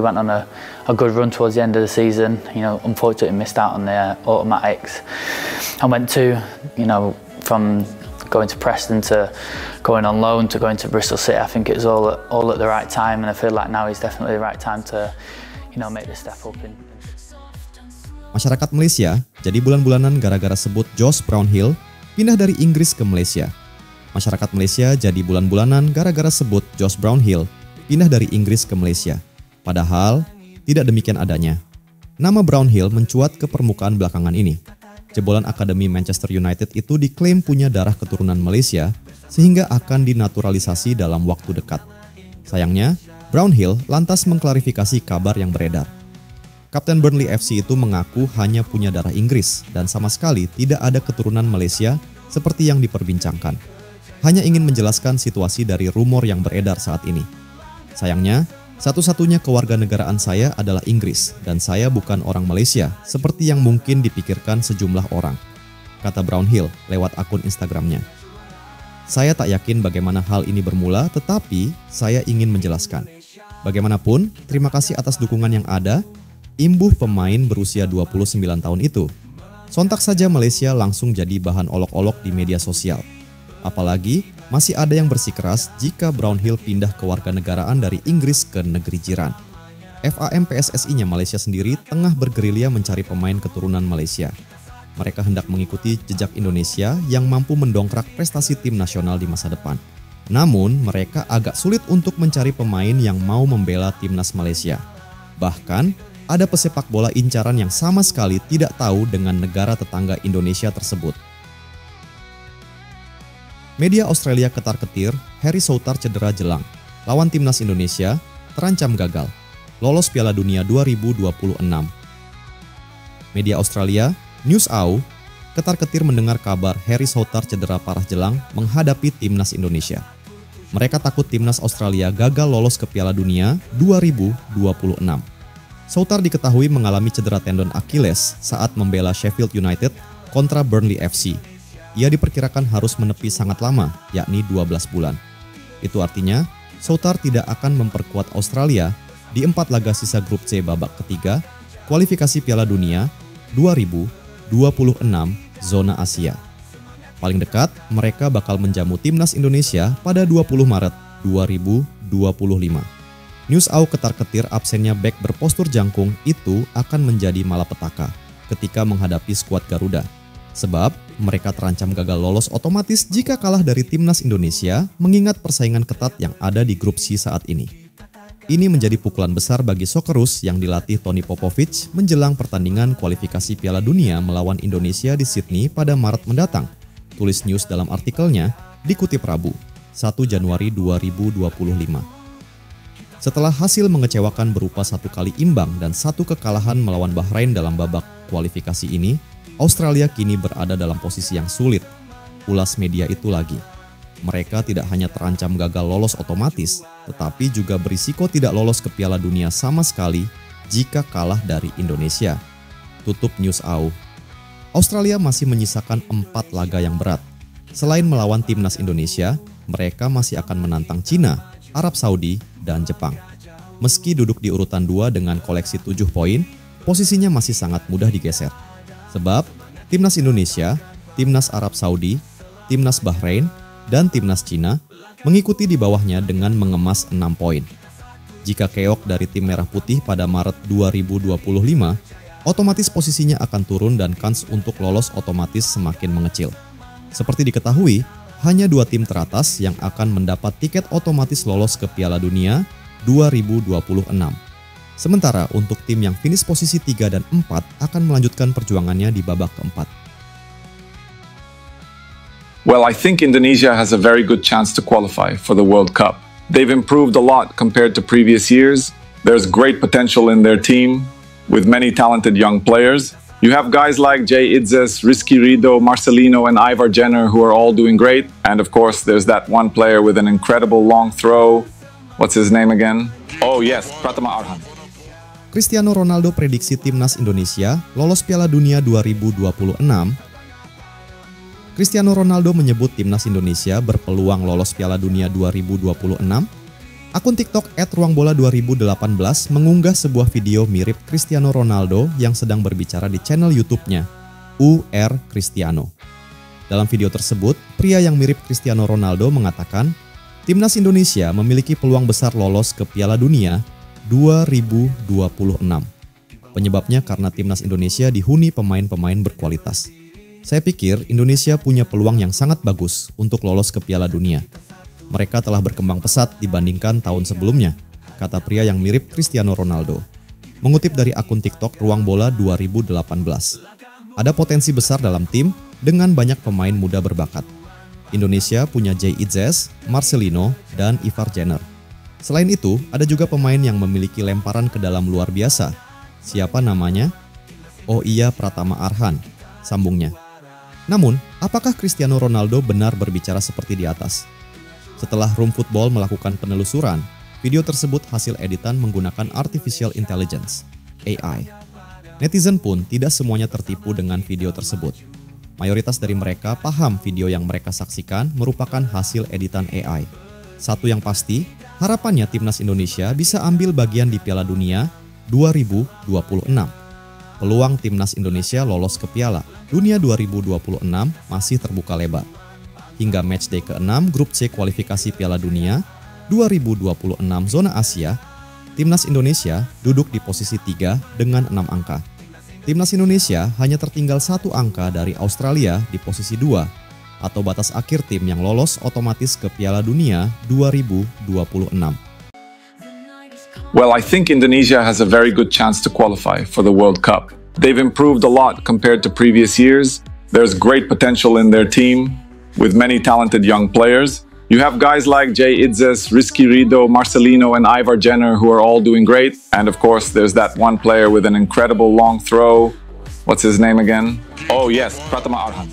we went on a good run towards the end of the season. Unfortunately missed out on the automatics. I went to, from going to Preston to going on loan to going to Bristol City. I think it was all at the right time, and I feel like now is definitely the right time to, make the step up. Masyarakat Malaysia jadi bulan-bulanan gara-gara sebut Josh Brownhill pindah dari Inggris ke Malaysia. Masyarakat Malaysia jadi bulan-bulanan gara-gara sebut Josh Brownhill pindah dari Inggris ke Malaysia. Padahal, tidak demikian adanya. Nama Brownhill mencuat ke permukaan belakangan ini. Jebolan Akademi Manchester United itu diklaim punya darah keturunan Malaysia sehingga akan dinaturalisasi dalam waktu dekat. Sayangnya, Brownhill lantas mengklarifikasi kabar yang beredar. Kapten Burnley FC itu mengaku hanya punya darah Inggris dan sama sekali tidak ada keturunan Malaysia seperti yang diperbincangkan. Hanya ingin menjelaskan situasi dari rumor yang beredar saat ini. Sayangnya, satu-satunya kewarganegaraan saya adalah Inggris dan saya bukan orang Malaysia seperti yang mungkin dipikirkan sejumlah orang, kata Brownhill lewat akun Instagramnya. Saya tak yakin bagaimana hal ini bermula, tetapi saya ingin menjelaskan. Bagaimanapun, terima kasih atas dukungan yang ada, imbuh pemain berusia 29 tahun itu. Sontak saja Malaysia langsung jadi bahan olok-olok di media sosial. Apalagi masih ada yang bersikeras jika Brownhill pindah ke warganegaraan dari Inggris ke negeri jiran. FAM PSSI-nya Malaysia sendiri tengah bergerilya mencari pemain keturunan Malaysia. Mereka hendak mengikuti jejak Indonesia yang mampu mendongkrak prestasi tim nasional di masa depan. Namun mereka agak sulit untuk mencari pemain yang mau membela timnas Malaysia. Bahkan ada pesepak bola incaran yang sama sekali tidak tahu dengan negara tetangga Indonesia tersebut. Media Australia ketar-ketir, Harry Souttar cedera jelang. Lawan timnas Indonesia terancam gagal. Lolos Piala Dunia 2026. Media Australia, Newsau, ketar-ketir mendengar kabar Harry Souttar cedera parah jelang menghadapi timnas Indonesia. Mereka takut timnas Australia gagal lolos ke Piala Dunia 2026. Souttar diketahui mengalami cedera tendon Achilles saat membela Sheffield United kontra Burnley FC. Ia diperkirakan harus menepi sangat lama, yakni 12 bulan. Itu artinya, Souttar tidak akan memperkuat Australia di 4 laga sisa grup C babak ketiga, kualifikasi Piala Dunia 2026 zona Asia. Paling dekat, mereka bakal menjamu timnas Indonesia pada 20 Maret 2025. Newsau ketar-ketir absennya bek berpostur jangkung itu akan menjadi malapetaka ketika menghadapi skuad Garuda. Sebab mereka terancam gagal lolos otomatis jika kalah dari timnas Indonesia mengingat persaingan ketat yang ada di grup C saat ini. Ini menjadi pukulan besar bagi Socceroos yang dilatih Tony Popovich menjelang pertandingan kualifikasi Piala Dunia melawan Indonesia di Sydney pada Maret mendatang. Tulis News dalam artikelnya dikutip Rabu, 1 Januari 2025. Setelah hasil mengecewakan berupa 1 kali imbang dan 1 kekalahan melawan Bahrain dalam babak kualifikasi ini, Australia kini berada dalam posisi yang sulit. Ulas media itu lagi. Mereka tidak hanya terancam gagal lolos otomatis, tetapi juga berisiko tidak lolos ke Piala Dunia sama sekali jika kalah dari Indonesia. Tutup Newsau. Australia masih menyisakan 4 laga yang berat. Selain melawan timnas Indonesia, mereka masih akan menantang Cina, Arab Saudi, dan Jepang. Meski duduk di urutan 2 dengan koleksi 7 poin, posisinya masih sangat mudah digeser. Sebab timnas Indonesia, timnas Arab Saudi, timnas Bahrain, dan timnas Cina mengikuti di bawahnya dengan mengemas 6 poin. Jika keok dari tim Merah Putih pada Maret 2025, otomatis posisinya akan turun dan kans untuk lolos otomatis semakin mengecil. Seperti diketahui, hanya 2 tim teratas yang akan mendapat tiket otomatis lolos ke Piala Dunia 2026. Sementara untuk tim yang finish posisi 3 dan 4 akan melanjutkan perjuangannya di babak keempat. Well, I think Indonesia has a very good chance to qualify for the World Cup. They've improved a lot compared to previous years. There's great potential in their team with many talented young players. You have guys like Jay Idzes, Rizky Rido, Marcelino, and Ivar Jenner who are all doing great. And of course, there's that one player with an incredible long throw. What's his name again? Oh yes, Pratama Arhan. Cristiano Ronaldo prediksi timnas Indonesia lolos Piala Dunia 2026. Cristiano Ronaldo menyebut timnas Indonesia berpeluang lolos Piala Dunia 2026 Akun TikTok @ruangbola2018 mengunggah sebuah video mirip Cristiano Ronaldo yang sedang berbicara di channel YouTube-nya, UR Cristiano. Dalam video tersebut, pria yang mirip Cristiano Ronaldo mengatakan, Timnas Indonesia memiliki peluang besar lolos ke Piala Dunia 2026. Penyebabnya karena Timnas Indonesia dihuni pemain-pemain berkualitas. Saya pikir Indonesia punya peluang yang sangat bagus untuk lolos ke Piala Dunia. Mereka telah berkembang pesat dibandingkan tahun sebelumnya, kata pria yang mirip Cristiano Ronaldo. Mengutip dari akun TikTok Ruang Bola 2018. Ada potensi besar dalam tim dengan banyak pemain muda berbakat. Indonesia punya Jay Itzes, Marcelino, dan Ivar Jenner. Selain itu, ada juga pemain yang memiliki lemparan ke dalam luar biasa. Siapa namanya? Oh iya, Pratama Arhan, sambungnya. Namun, apakah Cristiano Ronaldo benar berbicara seperti di atas? Setelah Room Football melakukan penelusuran, video tersebut hasil editan menggunakan Artificial Intelligence, AI. Netizen pun tidak semuanya tertipu dengan video tersebut. Mayoritas dari mereka paham video yang mereka saksikan merupakan hasil editan AI. Satu yang pasti, harapannya Timnas Indonesia bisa ambil bagian di Piala Dunia 2026. Peluang Timnas Indonesia lolos ke Piala Dunia 2026 masih terbuka lebar. Hingga matchday ke-6 Grup C kualifikasi Piala Dunia 2026 zona Asia, Timnas Indonesia duduk di posisi 3 dengan 6 angka. Timnas Indonesia hanya tertinggal 1 angka dari Australia di posisi 2, atau batas akhir tim yang lolos otomatis ke Piala Dunia 2026. Well, I think Indonesia has a very good chance to qualify for the World Cup. They've improved a lot compared to previous years. There's great potential in their team, with many talented young players. You have guys like Jay Itzes, Rizky Rido, Marcelino, and Ivar Jenner who are all doing great. And of course, there's that one player with an incredible long throw. What's his name again? Oh yes, Pratama Arhan.